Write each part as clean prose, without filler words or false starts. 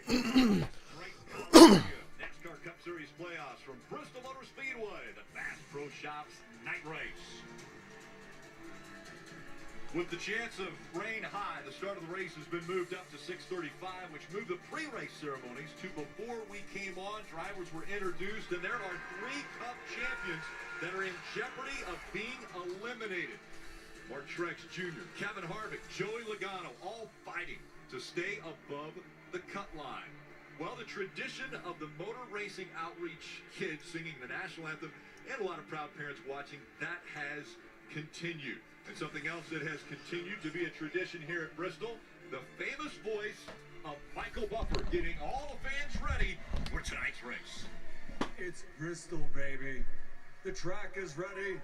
NASCAR Cup Series playoffs from Bristol Motor Speedway, the Fast Pro Shops night race. With the chance of rain high, the start of the race has been moved up to 6:35, which moved the pre-race ceremonies to before we came on. Drivers were introduced, and there are 3 Cup champions that are in jeopardy of being eliminated. Mark Truex Jr., Kevin Harvick, Joey Logano, all fighting to stay above the cut line. Well, the tradition of the motor racing outreach kids singing the national anthem and a lot of proud parents watching, that has continued. And something else that has continued to be a tradition here at Bristol, the famous voice of Michael Buffer getting all the fans ready for tonight's race. It's Bristol, baby. The track is ready.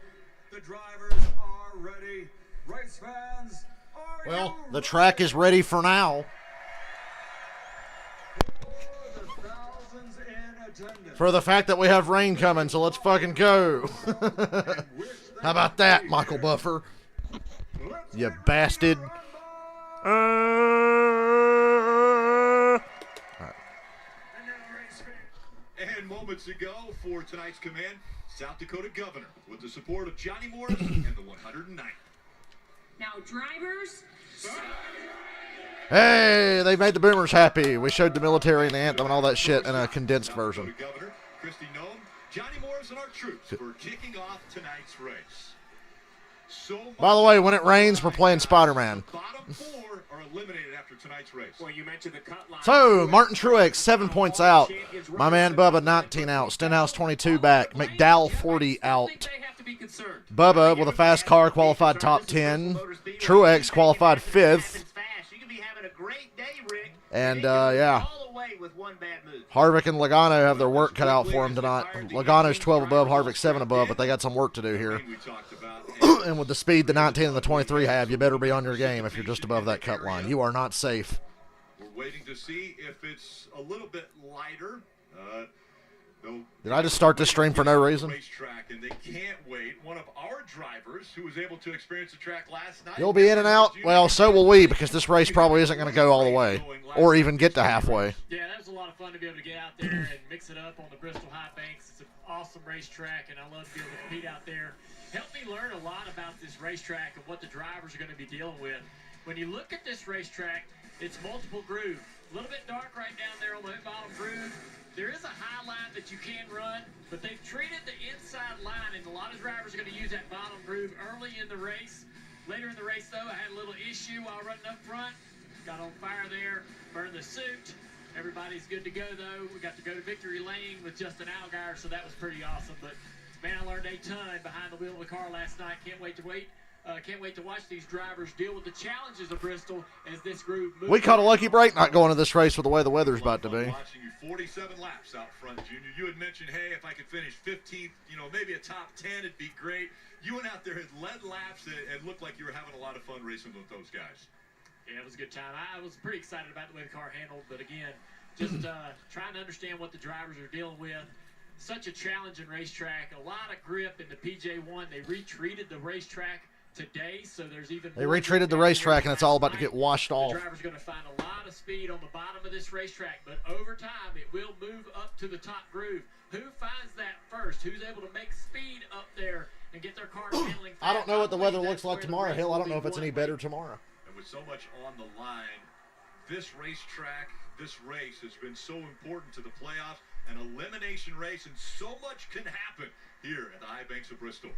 The drivers are ready. Race fans, are Well, you the track is ready for now. For the thousands in attendance. For the fact that we have rain coming, so let's fucking go. How about that, Michael Buffer? You bastard. And moments ago, for tonight's command, South Dakota Governor, with the support of Johnny Morris and the 109th. Now, drivers. Hey, they made the boomers happy. We showed the military and the anthem and all that shit in a condensed version. Governor Kristi Noem, Johnny Morris, and our troops for kicking off tonight's race. By the way, when it rains, we're playing Spider-Man. The bottom 4 are eliminated after tonight's race. Well, you mentioned the cut line. So, Martin Truex, 7 points out. My man Bubba, 19 out. Stenhouse, 22 back. McDowell, 40 out. Bubba, with a fast car, qualified top 10. Truex qualified 5th. And, yeah. Harvick and Logano have their work cut out for them tonight. Logano's 12 above, Harvick 7 above, but they got some work to do here. And with the speed the 19 and the 23 have, you better be on your game if you're just above that cut line. You are not safe. We're waiting to see if it's a little bit lighter. Did I just start this stream for no reason? Racetrack, and they can't wait. One of our drivers who was able to experience the track last night. You'll be in and out. Well, so will we, because this race probably isn't going to go all the way or even get to halfway. Yeah, that was a lot of fun to be able to get out there and mix it up on the Bristol High Banks. It's an awesome racetrack, and I love to be able to compete out there. Helped me learn a lot about this racetrack and what the drivers are going to be dealing with. When you look at this racetrack, it's multiple groove. A little bit dark right down there on the bottom groove. There is a high line that you can run, but they've treated the inside line, and a lot of drivers are going to use that bottom groove early in the race. Later in the race, though, I had a little issue while running up front. Got on fire there, burned the suit. Everybody's good to go, though. We got to go to victory lane with Justin Allgaier, so that was pretty awesome. But, man, I learned a ton behind the wheel of the car last night. Can't wait to watch these drivers deal with the challenges of Bristol as this group moves. We caught a lucky break not going to this race with the way the weather's about to be. Watching you 47 laps out front, Junior. You had mentioned, hey, if I could finish 15th, maybe a top 10, it'd be great. You went out there and led laps and looked like you were having a lot of fun racing with those guys. Yeah, it was a good time. I was pretty excited about the way the car handled, but again, just trying to understand what the drivers are dealing with. Such a challenging racetrack, a lot of grip in the PJ1. They retreated the racetrack today, so there's even They retreated the racetrack, and it's all about to get washed off. The driver's going to find a lot of speed on the bottom of this racetrack, but over time, it will move up to the top groove. Who finds that first? Who's able to make speed up there and get their car handling fast? I don't know what the weather looks like tomorrow, Hill. I don't know if it's any better tomorrow. And with so much on the line, this racetrack, this race has been so important to the playoffs, an elimination race, and so much can happen here at the High Banks of Bristol.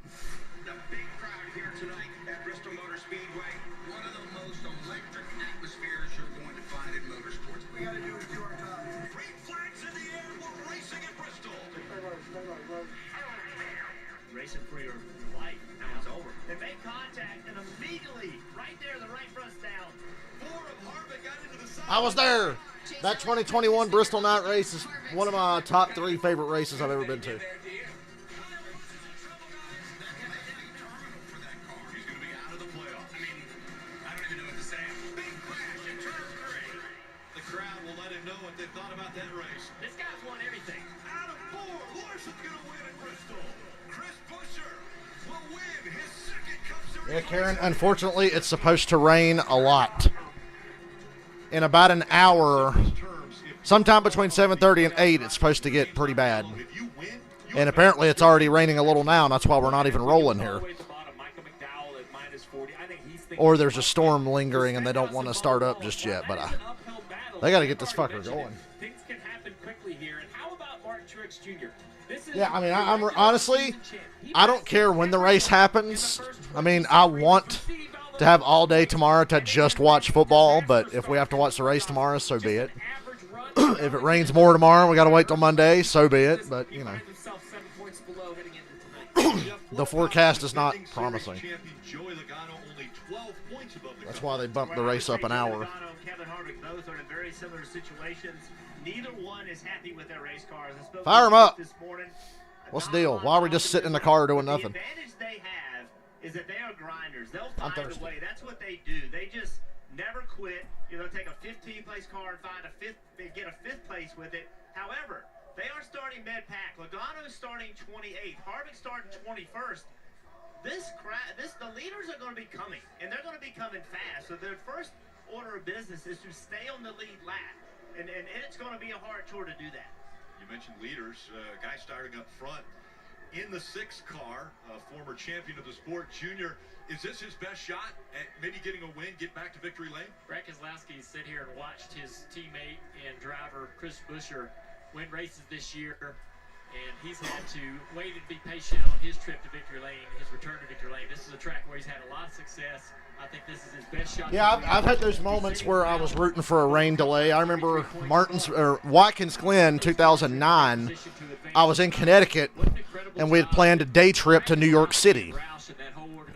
A big crowd here tonight at Bristol Motor Speedway. One of the most electric atmospheres you're going to find in motorsports. We got to do our job. Green flags in the air. We're racing in Bristol. Racing for your life. Now it's over. They make contact, and immediately, right there, the right front's down. I was there. That 2021 Bristol night race is one of my top 3 favorite races I've ever been to. Yeah, Karen, unfortunately, it's supposed to rain a lot. in about an hour, sometime between 7:30 and 8, it's supposed to get pretty bad. And apparently it's already raining a little now, and that's why we're not even rolling here. Or there's a storm lingering and they don't want to start up just yet, but they got to get this fucker going. Things can happen quickly here. And how about Martin Truex Jr.? Yeah, I mean, I'm honestly, I don't care when the race happens. I mean, I want to have all day tomorrow to just watch football, but if we have to watch the race tomorrow, so be it. If it rains more tomorrow, we got to wait till Monday, so be it. But, you know, the forecast is not promising. That's why they bumped the race up an hour. Neither one is happy with their race cars. Fire them up. What's the deal? Why are we just sitting in the car doing nothing? The advantage they have is that they are grinders. They'll find a way. That's what they do. They just never quit. You know, take a 15th place car and find a fifth, get a fifth place with it. However, they are starting mid-pack. Logano's starting 28th. Harvick's starting 21st. The leaders are going to be coming, and they're going to be coming fast. So their first order of business is to stay on the lead lap, and it's going to be a hard chore to do that. You mentioned leaders, guy starting up front in the 6th car, former champion of the sport, Junior. Is this his best shot at maybe getting a win, get back to victory lane? Brett Keselowski sat here and watched his teammate and driver Chris Buescher win races this year, and he's had to wait and be patient on his trip to victory lane, his return to victory lane. This is a track where he's had a lot of success. I think this is his best shot. Yeah, I've had those moments where I was rooting for a rain delay. I remember Watkins Glen 2009. I was in Connecticut, and we had planned a day trip to New York City.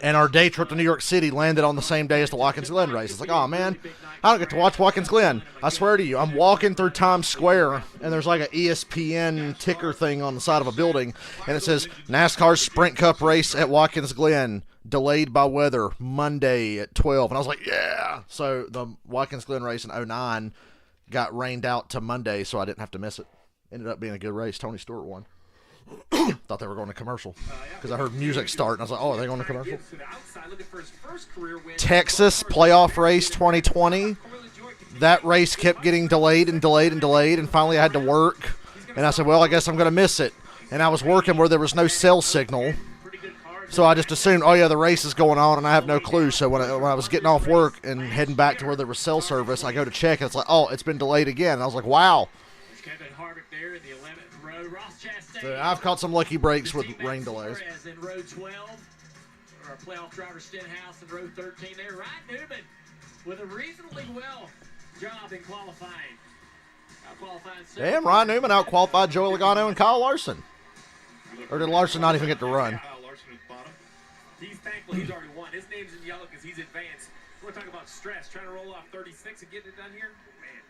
And our day trip to New York City landed on the same day as the Watkins Glen race. It's like, oh, man, I don't get to watch Watkins Glen. I swear to you, I'm walking through Times Square, and there's like an ESPN ticker thing on the side of a building, and it says, NASCAR Sprint Cup race at Watkins Glen, delayed by weather, Monday at 12. And I was like, yeah. So the Watkins Glen race in 09 got rained out to Monday, so I didn't have to miss it. Ended up being a good race. Tony Stewart won. Thought they were going to commercial because I heard music start, and I was like, oh, are they going to commercial? Texas playoff race 2020. That race kept getting delayed and delayed and delayed, and finally I had to work. And I said, well, I guess I'm going to miss it. And I was working where there was no cell signal. So I just assumed, oh, yeah, the race is going on, and I have no clue. So when I was getting off work and heading back to where there was cell service, I go to check, and it's like, oh, it's been delayed again. And I was like, wow. So I've caught some lucky breaks with rain delays. In row 12, our playoff driver Stenhouse in row 13 there. Ryan Newman with a reasonably well job in qualifying. Damn, Ryan Newman out-qualified Joey Logano and Kyle Larson. Or did Larson not even get to run? He's thankful he's already won. His name's in yellow because he's advanced. We're talking about stress, trying to roll off 36 and getting it done here. Man.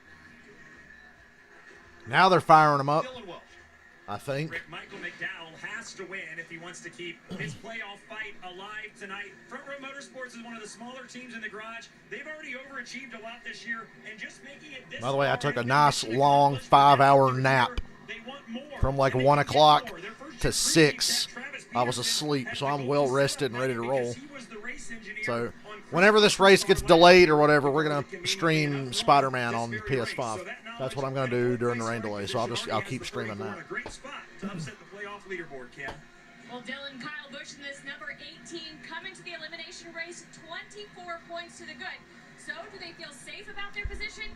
Now they're firing him up, I think. Michael McDowell has to win if he wants to keep his playoff fight alive tonight. Front Row Motorsports is one of the smaller teams in the garage. They've already overachieved a lot this year, and just making it this. By the way, I took a nice long 5-hour nap from like 1 o'clock to 6. I was asleep, so I'm well rested and ready to roll. So whenever this race gets delayed or whatever, we're gonna stream Spider-Man on PS5. That's what I'm gonna do during the rain delay. So I'll keep streaming that. Well, Dylan, Kyle Busch in this number 18 coming to the elimination race, 24 points to the good. So do they feel safe about their position?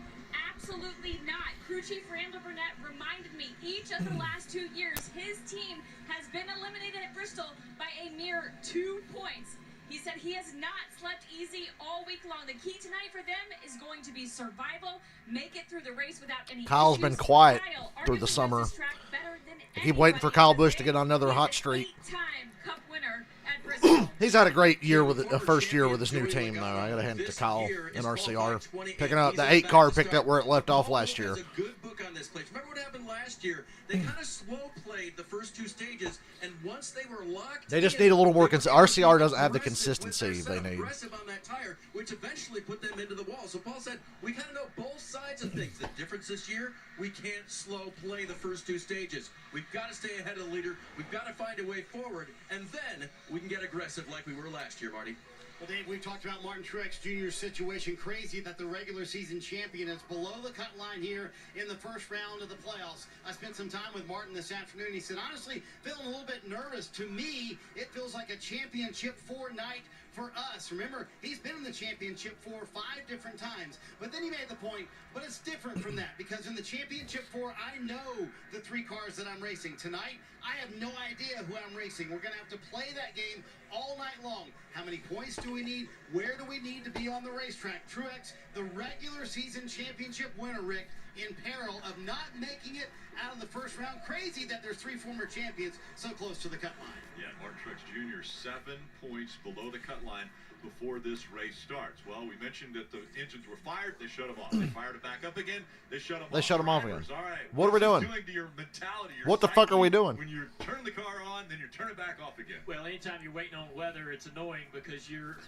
Absolutely not. Crew Chief Randall Burnett reminded me each of the last 2 years his team has been eliminated at Bristol by a mere 2 points. He said he has not slept easy all week long. The key tonight for them is going to be survival, make it through the race without any Kyle's issues. been quiet Kyle through the arguably summer. knows this track better than I keep waiting for anybody Kyle in Busch the to get on another He's hot an streak. 8-time Cup winner at Bristol. He's had a great year with a first year with his new team, though. I gotta hand it to Kyle in RCR, picking up the 8 car picked up where it left off last year. There's a good book on this place. Remember what happened last year? They kind of slow played the first 2 stages, and once they were locked, They just need a little more. RCR doesn't have the consistency they need. Aggressive on that tire, which eventually put them into the wall. So Paul said, we kind of know both sides of things. The difference this year, we can't slow play the first 2 stages. We've got to stay ahead of the leader. We've got to find a way forward, and then we can get aggressive like we were last year, Marty. Well, Dave, we talked about Martin Truex Jr.'s situation. Crazy that the regular season champion is below the cut line here in the first round of the playoffs. I spent some time with Martin this afternoon. He said, honestly, feeling a little bit nervous. To me, it feels like a championship 4 night for us. Remember, he's been in the championship 4 5 different times. But then he made the point, but it's different from that because in the championship 4, I know the 3 cars that I'm racing. Tonight, I have no idea who I'm racing. We're going to have to play that game all night long. How many points do we need? Where do we need to be on the racetrack? Truex, the regular season championship winner, Rick, in peril of not making it out of the first round. Crazy that there's 3 former champions so close to the cut line. Yeah, Martin Truex Jr. 7 points below the cut line before this race starts. Well, we mentioned that the engines were fired. They shut them off. They fired it back up again. They shut them off. They shut them off again. All right. What are we doing? To your mentality, your what the fuck are we doing? When you turn the car on, then you turn it back off again. Well, anytime you're waiting on weather, it's annoying because you're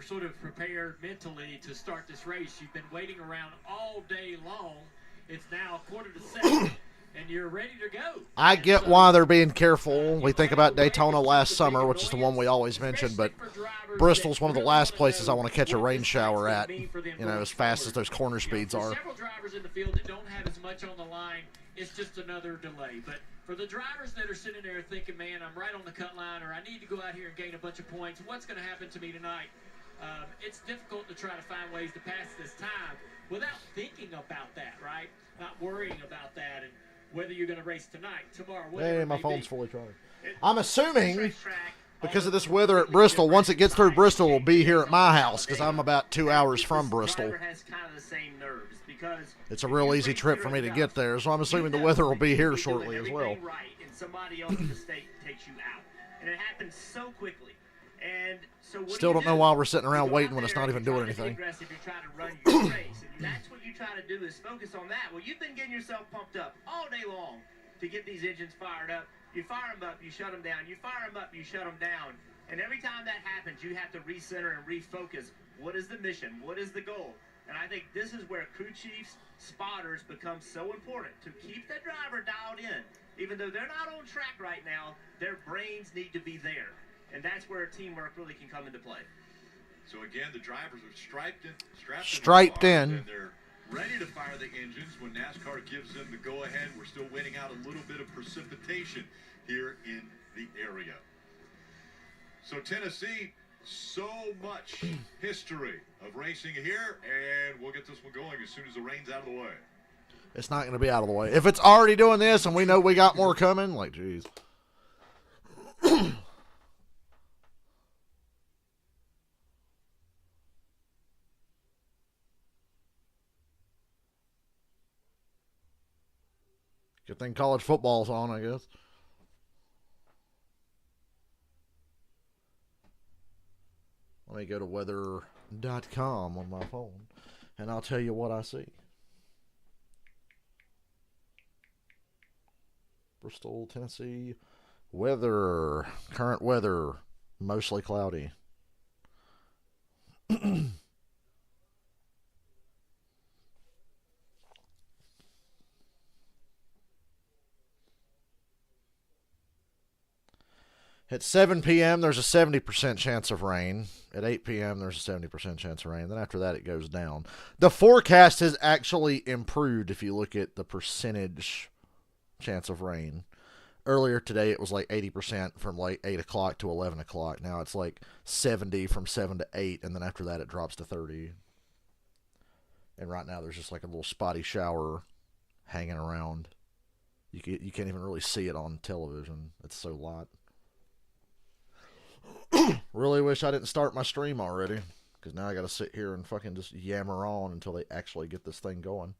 sort of prepared mentally to start this race. You've been waiting around all day long. It's now 6:45. And you're ready to go. I get why they're being careful. We think about Daytona last summer, which is the one we always mention, but Bristol's one of the last places I want to catch a rain shower at, you know, as fast as those corner speeds are. Several drivers in the field that don't have as much on the line, it's just another delay. But for the drivers that are sitting there thinking, man, I'm right on the cut line, or I need to go out here and gain a bunch of points, what's going to happen to me tonight? It's difficult to try to find ways to pass this time without thinking about that, right? Not worrying about that and whether you're going to race tonight, tomorrow, whatever. Hey, my phone's fully charged. I'm assuming because of this weather at Bristol, once it gets through Bristol, it'll be here at my house because I'm about 2 hours from Bristol. It's a real easy trip for me to get there, so I'm assuming the weather will be here shortly as well. Right, and somebody else in the state takes you out, and it happens so quickly. And so still don't know why we're sitting around waiting when it's not even doing anything. You're trying to run your race, and that's what you try to do is focus on that. Well, you've been getting yourself pumped up all day long to get these engines fired up. You fire them up, you shut them down. You fire them up, you shut them down. And every time that happens, you have to recenter and refocus. What is the mission? What is the goal? And I think this is where crew chiefs, spotters become so important to keep the driver dialed in. Even though they're not on track right now, their brains need to be there. And that's where teamwork really can come into play. So again, the drivers are striped in. And they're ready to fire the engines when NASCAR gives them the go-ahead. We're still waiting out a little bit of precipitation here in the area. So Tennessee, so much history of racing here, and we'll get this one going as soon as the rain's out of the way. It's not going to be out of the way. If it's already doing this and we know we got more coming, like, geez. Good thing college football's on, I guess. Let me go to weather.com on my phone, and I'll tell you what I see. Bristol, Tennessee. Weather. Current weather. Mostly cloudy. At 7 p.m., there's a 70% chance of rain. At 8 p.m., there's a 70% chance of rain. Then after that, it goes down. The forecast has actually improved if you look at the percentage chance of rain. Earlier today, it was like 80% from like 8 o'clock to 11 o'clock. Now it's like 70 from 7 to 8, and then after that, it drops to 30. And right now, there's just like a little spotty shower hanging around. You can't even really see it on television. It's so light. Really wish I didn't start my stream already, because now I got to sit here and fucking just yammer on until they actually get this thing going.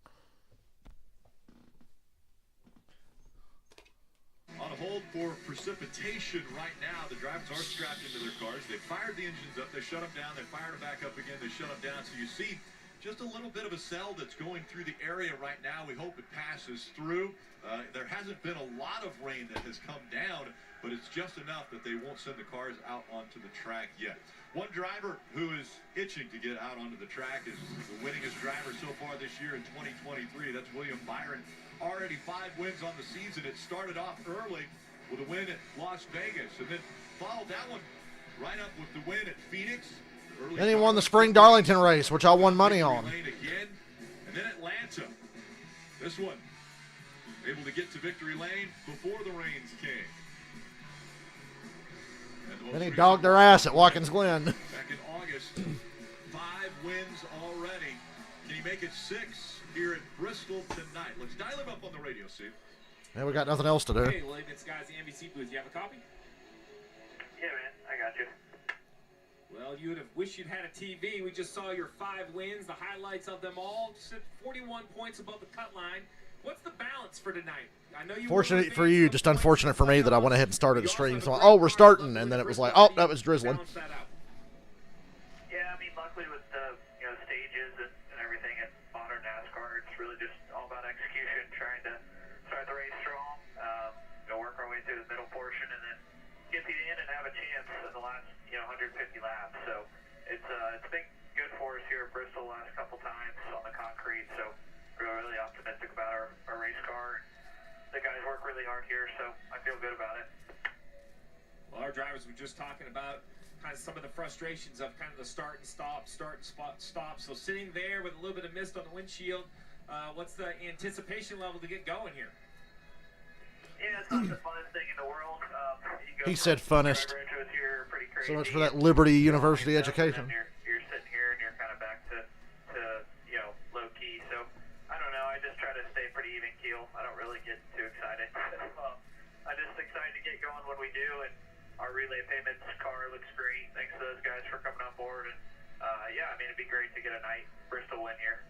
On hold for precipitation right now. The drivers are strapped into their cars. They fired the engines up. They shut them down. They fired them back up again. They shut them down. So you see just a little bit of a cell that's going through the area right now. We hope it passes through. There hasn't been a lot of rain that has come down, but it's just enough that they won't send the cars out onto the track yet. One driver who is itching to get out onto the track is the winningest driver so far this year in 2023. That's William Byron. Already 5 wins on the season. It started off early with a win at Las Vegas, and then followed that one right up with the win at Phoenix, Then he won the Spring Darlington race, which I won money on. Again, and then Atlanta. This one, able to get to victory lane before the rains came. Then he dogged their ass at Watkins Glen. Back in August, 5 wins already. Can he make it 6 here at Bristol tonight? Let's dial him up on the radio, Steve. Yeah, we got nothing else to do. Hey, William, it's guys at the NBC booth. You have a copy? Yeah, man, I got you. Well, you would have wished you'd had a TV. We just saw your 5 wins, the highlights of them all. Just at 41 points above the cut line. What's the balance for tonight? I know you. Fortunate for you, just unfortunate for me that I went ahead and started the stream. So, oh, we're starting, and then it was like, oh, that was drizzling. Yeah, I mean, luckily with the stages and everything in modern NASCAR, it's really just all about execution, trying to start the race strong, work our way through the middle portion, and then get to the end and have a chance in the last 150 laps. So it's been good for us here at Bristol the last couple times on the concrete. So we're really optimistic about our race car. The guys work really hard here, so I feel good about it. Well, our drivers were just talking about kind of some of the frustrations of kind of the start and stop. So sitting there with a little bit of mist on the windshield, what's the anticipation level to get going here? Yeah, it's not the funnest thing in the world. He said funnest. So much for that Liberty University education. You're sitting here and you're kind of back to low key. So I don't know. I just try to stay pretty even keel. I don't really get too excited. I'm just excited to get going when we do. And our relay payments car looks great. Thanks to those guys for coming on board. And yeah, I mean, it'd be great to get a night Bristol win here.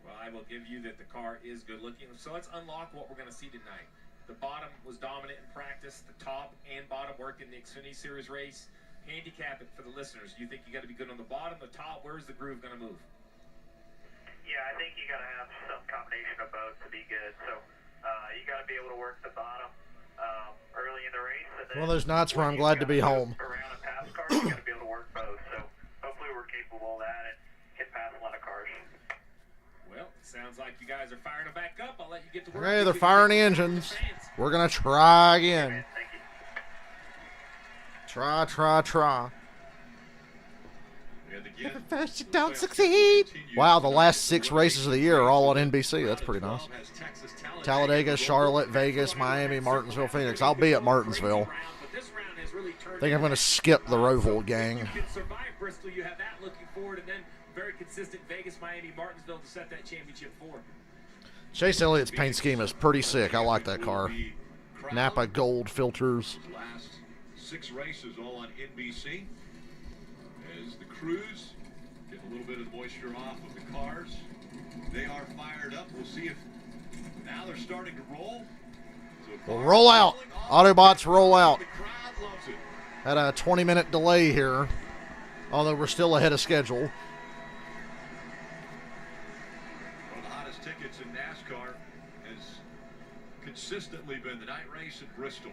Well, I will give you that the car is good looking. So let's unlock what we're going to see tonight. The bottom was dominant in practice. The top and bottom worked in the Xfinity Series race. Handicap it for the listeners. You think you got to be good on the bottom, the top? Where's the groove going to move? Yeah, I think you got to have some combination of both to be good. So you got to be able to work the bottom early in the race. And then one of those nights where I'm glad to be home. Around a pass car, you got to be able to work both. So hopefully we're capable of that and can pass a lot of cars. Well, sounds like you guys are firing them back up. I'll let you get to work. Okay, they're firing the engines. We're going to try again. Try. If at first you don't succeed. Wow, the last 6 races of the year are all on NBC. That's pretty nice. Talladega, Charlotte, Vegas, Miami, Martinsville, Phoenix. I'll be at Martinsville. I think I'm going to skip the Roval gang. You can survive Bristol. You have that looking forward, and then very consistent Vegas, Miami, Martinsville to set that championship forward. Chase Elliott's paint scheme is pretty sick. I like that car. Napa gold filters. Last 6 races all on NBC. As the crews get a little bit of moisture off of the cars, they are fired up. We'll see if now they're starting to roll. Well, roll out. Autobots roll out. Had a 20-minute delay here, although we're still ahead of schedule. One of the hottest tickets in NASCAR has consistently been the night race at Bristol.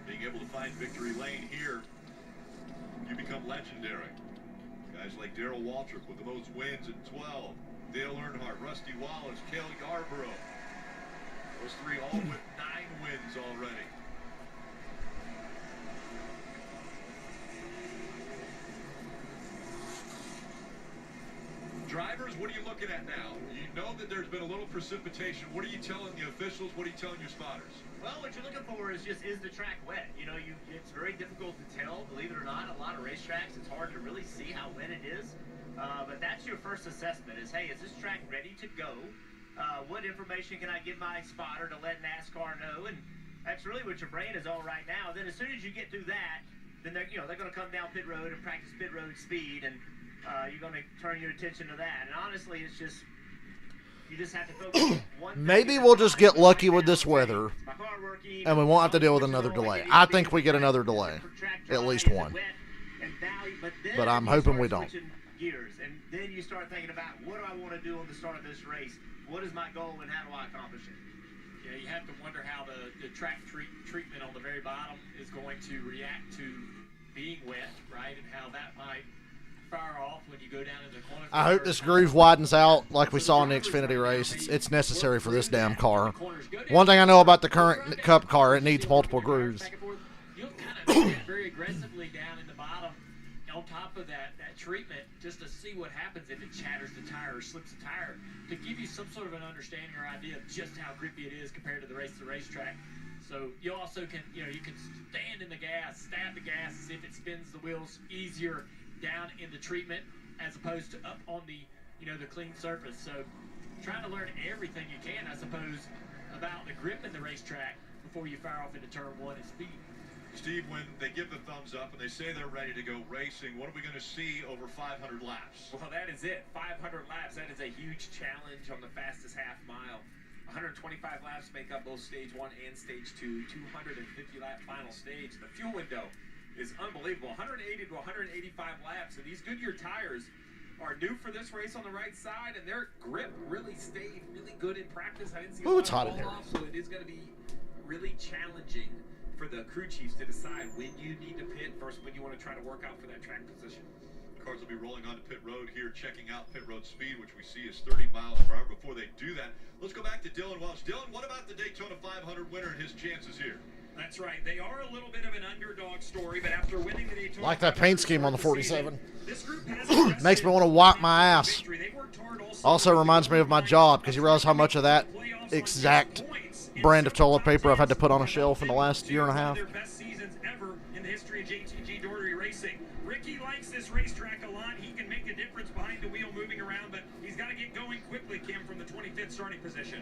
Being able to find victory lane here, you become legendary. Guys like Darrell Waltrip with the most wins at 12. Dale Earnhardt, Rusty Wallace, Cale Yarborough. Those 3 all with 9 wins already. Drivers, what are you looking at now? You know that there's been a little precipitation. What are you telling the officials? What are you telling your spotters? Well, what you're looking for is the track wet? It's very difficult to tell, believe it or not. A lot of racetracks, it's hard to really see how wet it is. But that's your first assessment is, hey, is this track ready to go? What information can I give my spotter to let NASCAR know? And that's really what your brain is on right now. Then as soon as you get through that, then they're going to come down pit road and practice pit road speed, and you're going to turn your attention to that. And honestly, it's just you just have to focus on one thing. Maybe we'll just get lucky with this weather, and we won't have to deal with another delay. I think we get another delay, at least one. But I'm hoping we don't. Gears, and then you start thinking about what do I want to do on the start of this race? What is my goal, and how do I accomplish it? Yeah, you have to wonder how the track treatment on the very bottom is going to react to being wet, right? And how that might fire off when you go down in the corner. I hope this groove widens out like we saw in the Xfinity race. It's necessary for this damn car. One thing I know about the current Cup car, it needs multiple grooves. very aggressively down in the bottom on top of that treatment just to see what happens if it shatters the tire or slips the tire, to give you some sort of an understanding or idea of just how grippy it is compared to the racetrack. So you also can, you can stand in the gas, stab the gas as if it spins the wheels easier down in the treatment as opposed to up on the, the clean surface. So trying to learn everything you can, I suppose, about the grip in the racetrack before you fire off into turn 1 and speed. Steve, when they give the thumbs up and they say they're ready to go racing, what are we going to see over 500 laps? Well, that is it. 500 laps. That is a huge challenge on the fastest half mile. 125 laps make up both stage 1 and stage 2. 250 lap final stage. The fuel window is unbelievable. 180 to 185 laps. And these Goodyear tires are new for this race on the right side, and their grip really stayed really good in practice. I didn't see a lot it's hot of in fall here. off, so it is going to be really challenging for the crew chiefs to decide when you need to pit versus when you want to try to work out for that track position. Cars will be rolling onto pit road here, checking out pit road speed, which we see is 30 miles per hour. Before they do that, let's go back to Dylan Welch. Dylan, what about the Daytona 500 winner and his chances here? That's right. They are a little bit of an underdog story, but after winning the Daytona, Like that paint scheme on the 47. this group has Makes me want to wipe my ass. Also reminds me of my job, because you realize how much of that exact brand of toilet paper I've had to put on a shelf in the last year and a half. Their best seasons ever in the history of JTG Daugherty Racing. Ricky likes this racetrack a lot. He can make a difference behind the wheel moving around, but he's got to get going quickly, Kim, from the 25th starting position.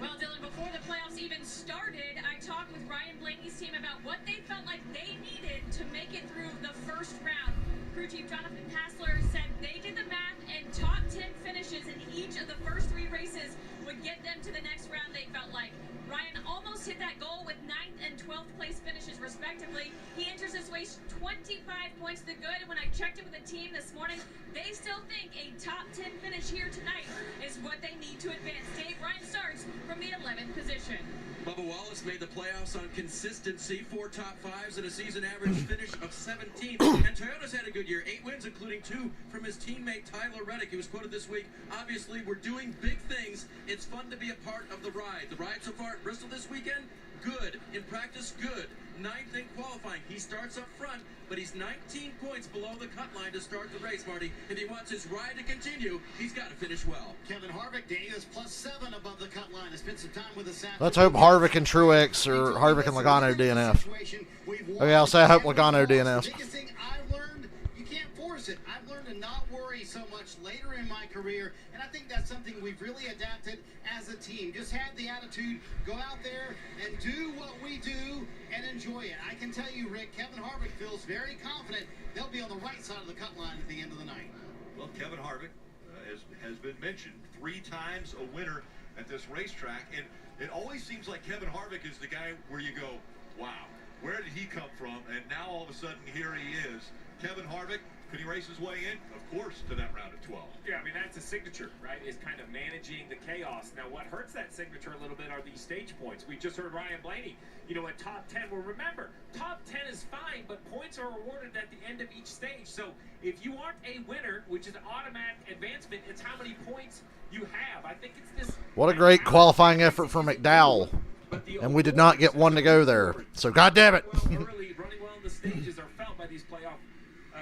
Well, Dylan, before the playoffs even started, I talked with Ryan Blaney's team about what they felt like they needed to make it through the first round. Crew chief Jonathan Passler said they did the math, and top 10 finishes in each of the first 3 races would get them to the next round, they felt like. Ryan almost hit that goal with 9th and 12th place finishes respectively. He enters this race 25 points to the good, and when I checked it with the team this morning, they still think a top 10 finish here tonight is what they need to advance. Dave, Ryan starts from the 11th position. Bubba Wallace made the playoffs on consistency, 4 top 5s and a season average finish of 17th. And Toyota's had a good year, 8 wins, including 2 from his teammate Tyler Reddick. He was quoted this week, obviously we're doing big things. It's fun to be a part of the ride. The ride so far at Bristol this weekend, good. In practice, good. 9th in qualifying. He starts up front, but he's 19 points below the cut line to start the race, Marty. If he wants his ride to continue, he's got to finish well. Kevin Harvick, Dave, is +7 above the cut line. Has spent some time with us. Let's hope Harvick and Truex or Harvick and Logano DNF. Okay, I'll say I hope Logano DNF. Biggest thing I've learned, you can't force it. I've learned to not worry so much later in my career, and I think that's something we've really adapted as a team. Just have the attitude, go out there and do what we do and enjoy it. I can tell you, Rick, Kevin Harvick feels very confident they'll be on the right side of the cut line at the end of the night. Well, Kevin Harvick has been mentioned 3 times a winner at this racetrack, and it always seems like Kevin Harvick is the guy where you go, wow, where did he come from? And now all of a sudden here he is. Kevin Harvick, could he race his way in? Of course, to that round of 12. Yeah, I mean, that's a signature, right? Is kind of managing the chaos. Now, what hurts that signature a little bit are these stage points. We just heard Ryan Blaney, at top 10. Well, remember, top 10 is fine, but points are awarded at the end of each stage. So if you aren't a winner, which is automatic advancement, it's how many points you have. I think it's this. What a great qualifying effort for McDowell. And we did not get one to go there. So, God damn it. Early, running well in the stages are felt by these playoff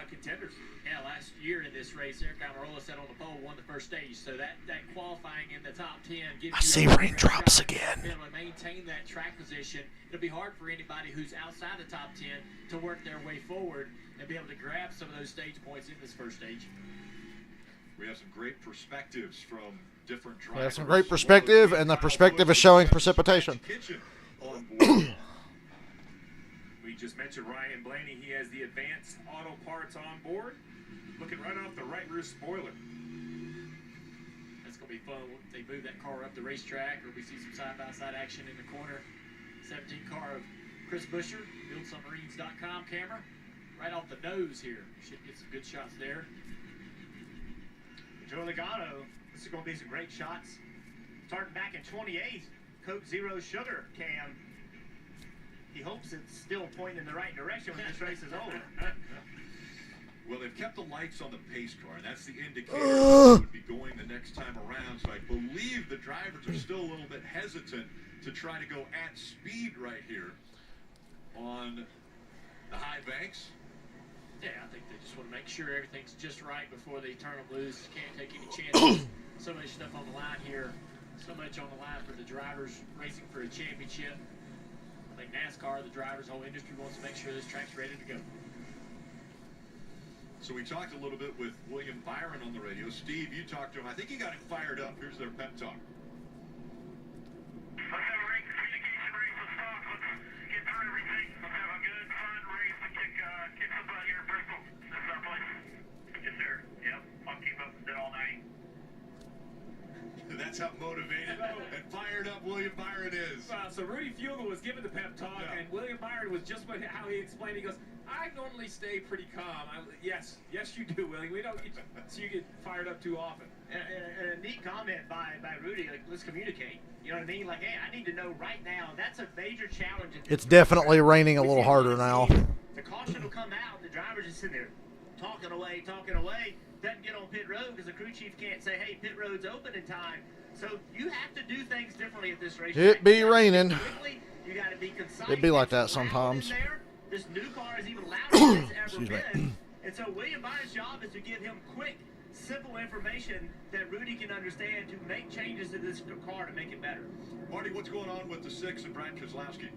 contenders. Yeah, last year in this race, Eric Almirola sat on the pole, won the first stage. So that qualifying in the top 10 gives I see raindrops again. Be able to maintain that track position. It'll be hard for anybody who's outside the top 10 to work their way forward and be able to grab some of those stage points in this first stage. We have some great perspectives from different drivers. We have some great perspective, and the perspective is showing precipitation. We just mentioned Ryan Blaney. He has the advanced auto parts on board. Looking right off the right rear spoiler. That's going to be fun. They move that car up the racetrack, or we see some side-by-side action in the corner. 17 car of Chris Buescher, BuildSubmarines.com camera. Right off the nose here. Should get some good shots there. Joe Logano, this is going to be some great shots. Starting back in 28th, Coke Zero Sugar Cam. He hopes it's still pointing in the right direction when this race is over. Well, they've kept the lights on the pace car, and that's the indicator that would be going the next time around. So I believe the drivers are still a little bit hesitant to try to go at speed right here on the high banks. Yeah, I think they just want to make sure everything's just right before they turn them loose. Can't take any chances. So much stuff on the line here. So much on the line for the drivers racing for a championship. I think NASCAR, the drivers, the whole industry wants to make sure this track's ready to go. So we talked a little bit with William Byron on the radio. Steve, you talked to him. I think you got him fired up. Here's their pep talk. Let's have a race, communication race. Let's talk. Let's get through everything. Let's have a good, fun race to kick some butt here in Bristol. This is our place. Yes, sir. Yep. I'll keep up with it all night. That's how motivated and fired up William Byron is. So Rudy Fugle was giving the pep talk, and William Byron was just how he explained. He goes, "I normally stay pretty calm." Yes, you do, Willie. We don't get so you get fired up too often. And a neat comment by Rudy. Like, let's communicate. You know what I mean? Like, hey, I need to know right now. That's a major challenge. It's definitely raining a little harder now. The caution will come out. The driver's just sitting there talking away. Doesn't get on pit road because the crew chief can't say, hey, pit road's open in time. So you have to do things differently at this race. It be raining. You got to be concise. It be like that sometimes. This new car is even louder than it's ever Excuse me. been. And so William Byron's job is to give him quick, simple information that Rudy can understand to make changes to this car to make it better. Marty, what's going on with the 6 and Brad Keselowski?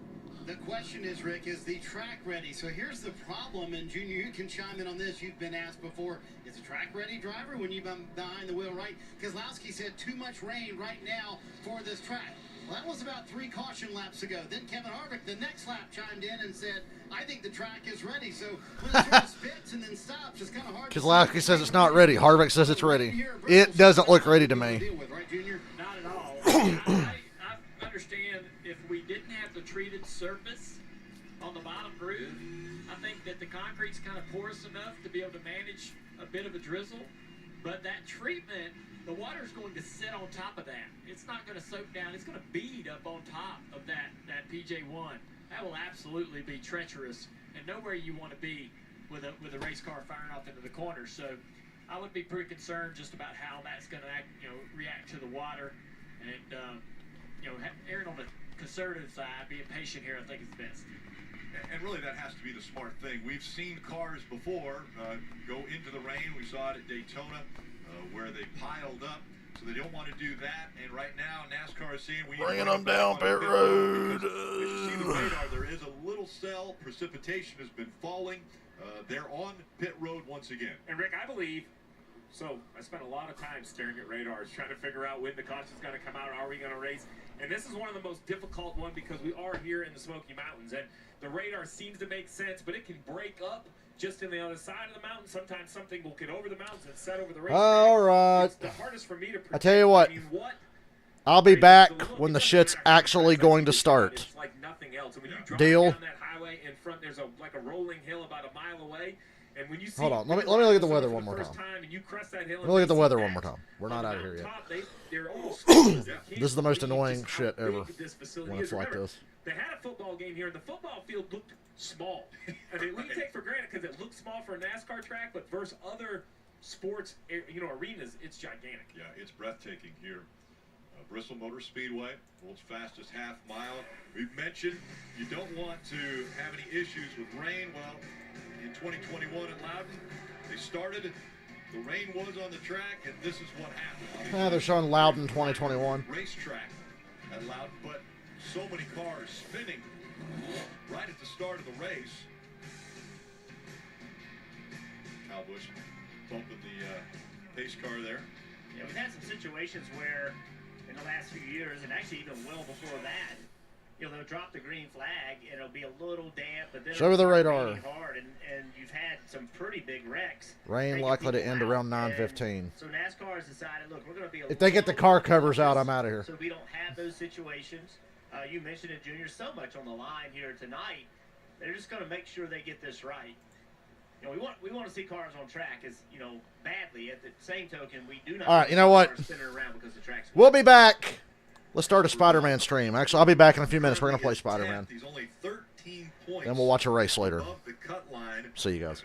The question is, Rick, is the track ready? So here's the problem, and Junior, you can chime in on this. You've been asked before, is the track ready, driver, when you've been behind the wheel, right? Keselowski said too much rain right now for this track. Well, that was about 3 caution laps ago. Then Kevin Harvick, the next lap, chimed in and said, I think the track is ready. So when the track spits and then stops, it's kind of hard. Keselowski says it's not ready. Harvick says it's ready. It doesn't look ready to me. Not at all. I understand if we didn't have the treated surface on the bottom groove, I think that the concrete's kind of porous enough to be able to manage a bit of a drizzle. But that treatment, the water's going to sit on top of that. It's not going to soak down. It's going to bead up on top of that PJ1. That will absolutely be treacherous and nowhere you want to be with a race car firing off into the corner. So I would be pretty concerned just about how that's going to react to the water. And erring on the conservative side, being patient here, I think is best. And really, that has to be the smart thing. We've seen cars before go into the rain. We saw it at Daytona where they piled up. So they don't want to do that. And right now, NASCAR is saying we need bringing them down pit road. As you see the radar, there is a little cell. Precipitation has been falling. They're on pit road once again. And Rick, I believe. So I spent a lot of time staring at radars, trying to figure out when the caution's going to come out. Are we going to race? And this is one of the most difficult ones because we are here in the Smoky Mountains, and the radar seems to make sense, but it can break up just in the other side of the mountain. Sometimes something will get over the mountains and set over the race. All right. It's the hardest for me to predict. I tell you what. I'll be back when the shit's actually going to start. It's like nothing else. And when you drive Deal. down that highway in front, there's like a rolling hill about a mile away. And when you see Hold on, let me look at the weather one more time. And you crest that hill Let me look at the weather one more time. We're not out of here yet. This is the most annoying shit ever when it's like this. They had a football game here, and the football field looked small. I mean, we take for granted because it looks small for a NASCAR track, but versus other sports, arenas, it's gigantic. Yeah, it's breathtaking here. Bristol Motor Speedway, world's fastest half mile. We've mentioned you don't want to have any issues with rain. Well, in 2021 at Loudon, they started. The rain was on the track, and this is what happened. They're showing Loudon 2021. Racetrack at Loudon, but so many cars spinning right at the start of the race. Kyle Busch bumping the pace car there. Yeah, we've had some situations where in the last few years, and actually even well before that, they'll drop the green flag, and it'll be a little damp, but then show the radar. Hard, and you've had some pretty big wrecks. Rain likely to end around 9:15. So NASCAR has decided, look, we're going to be if they get the car covers out, I'm out of here. So we don't have those situations. You mentioned it, Junior, so much on the line here tonight. They're just going to make sure they get this right. We want to see cars on track badly. At the same token, we do not. All right, you know what? We'll be back. Let's start a Spider-Man stream. Actually, I'll be back in a few minutes. We're going to play Spider-Man. He's only 13 points. Then we'll watch a race later. Above the cut line. See you guys.